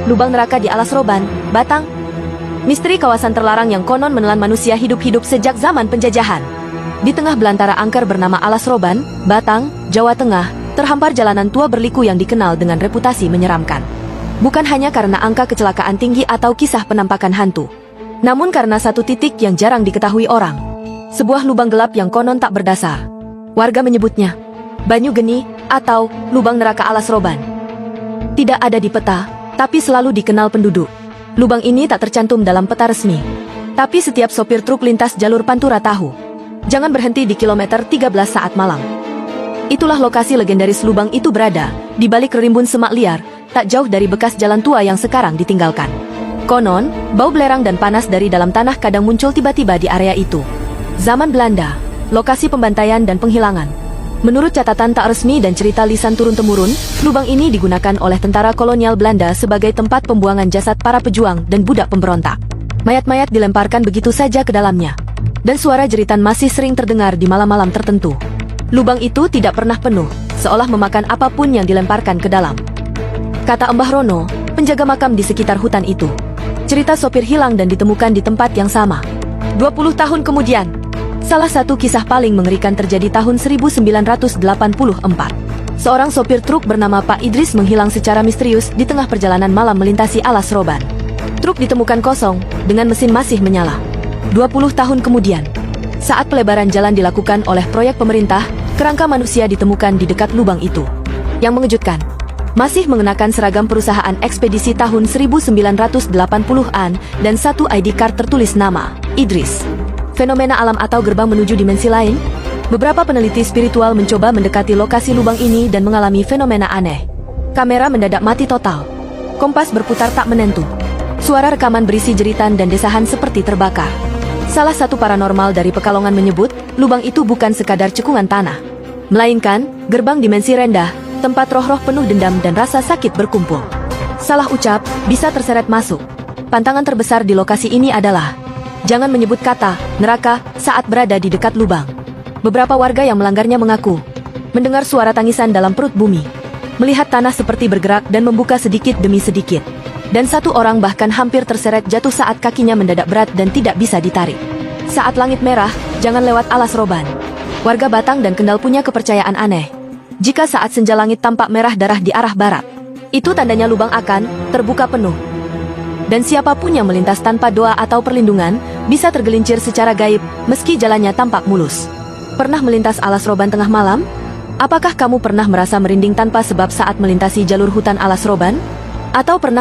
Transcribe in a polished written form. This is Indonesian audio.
Lubang neraka di alas roban, Batang. Misteri kawasan terlarang yang konon menelan manusia hidup-hidup sejak zaman penjajahan. Di tengah belantara angker bernama alas roban, Batang, Jawa Tengah, terhampar jalanan tua berliku yang dikenal dengan reputasi menyeramkan. Bukan hanya karena angka kecelakaan tinggi atau kisah penampakan hantu, namun karena satu titik yang jarang diketahui orang. Sebuah lubang gelap yang konon tak berdasar. Warga menyebutnya Banyu Geni atau lubang neraka alas roban. Tidak ada di peta, tapi selalu dikenal penduduk. Lubang ini tak tercantum dalam peta resmi. Tapi setiap sopir truk lintas jalur Pantura tahu. Jangan berhenti di kilometer 13 saat malam. Itulah lokasi legendaris lubang itu berada, di balik rimbun semak liar, tak jauh dari bekas jalan tua yang sekarang ditinggalkan. Konon, bau belerang dan panas dari dalam tanah kadang muncul tiba-tiba di area itu. Zaman Belanda, lokasi pembantaian dan penghilangan. Menurut catatan tak resmi dan cerita lisan turun-temurun, lubang ini digunakan oleh tentara kolonial Belanda sebagai tempat pembuangan jasad para pejuang dan budak pemberontak. Mayat-mayat dilemparkan begitu saja ke dalamnya. Dan suara jeritan masih sering terdengar di malam-malam tertentu. Lubang itu tidak pernah penuh, seolah memakan apapun yang dilemparkan ke dalam. Kata Mbah Rono, penjaga makam di sekitar hutan itu. Cerita sopir hilang dan ditemukan di tempat yang sama. 20 tahun kemudian, salah satu kisah paling mengerikan terjadi tahun 1984. Seorang sopir truk bernama Pak Idris menghilang secara misterius di tengah perjalanan malam melintasi alas roban. Truk ditemukan kosong, dengan mesin masih menyala. 20 tahun kemudian, saat pelebaran jalan dilakukan oleh proyek pemerintah, kerangka manusia ditemukan di dekat lubang itu. Yang mengejutkan, masih mengenakan seragam perusahaan ekspedisi tahun 1980-an dan satu ID card tertulis nama, Idris. Fenomena alam atau gerbang menuju dimensi lain? Beberapa peneliti spiritual mencoba mendekati lokasi lubang ini dan mengalami fenomena aneh. Kamera mendadak mati total. Kompas berputar tak menentu. Suara rekaman berisi jeritan dan desahan seperti terbakar. Salah satu paranormal dari Pekalongan menyebut, lubang itu bukan sekadar cekungan tanah, melainkan gerbang dimensi rendah, tempat roh-roh penuh dendam dan rasa sakit berkumpul. Salah ucap, bisa terseret masuk. Pantangan terbesar di lokasi ini adalah jangan menyebut kata neraka saat berada di dekat lubang. Beberapa warga yang melanggarnya mengaku mendengar suara tangisan dalam perut bumi, melihat tanah seperti bergerak dan membuka sedikit demi sedikit. Dan satu orang bahkan hampir terseret jatuh saat kakinya mendadak berat dan tidak bisa ditarik. Saat langit merah, jangan lewat alas roban. Warga Batang dan Kendal punya kepercayaan aneh. Jika saat senja langit tampak merah darah di arah barat, itu tandanya lubang akan terbuka penuh. Dan siapapun yang melintas tanpa doa atau perlindungan, bisa tergelincir secara gaib, meski jalannya tampak mulus. Pernah melintas alas roban tengah malam? Apakah kamu pernah merasa merinding tanpa sebab saat melintasi jalur hutan alas roban? Atau pernah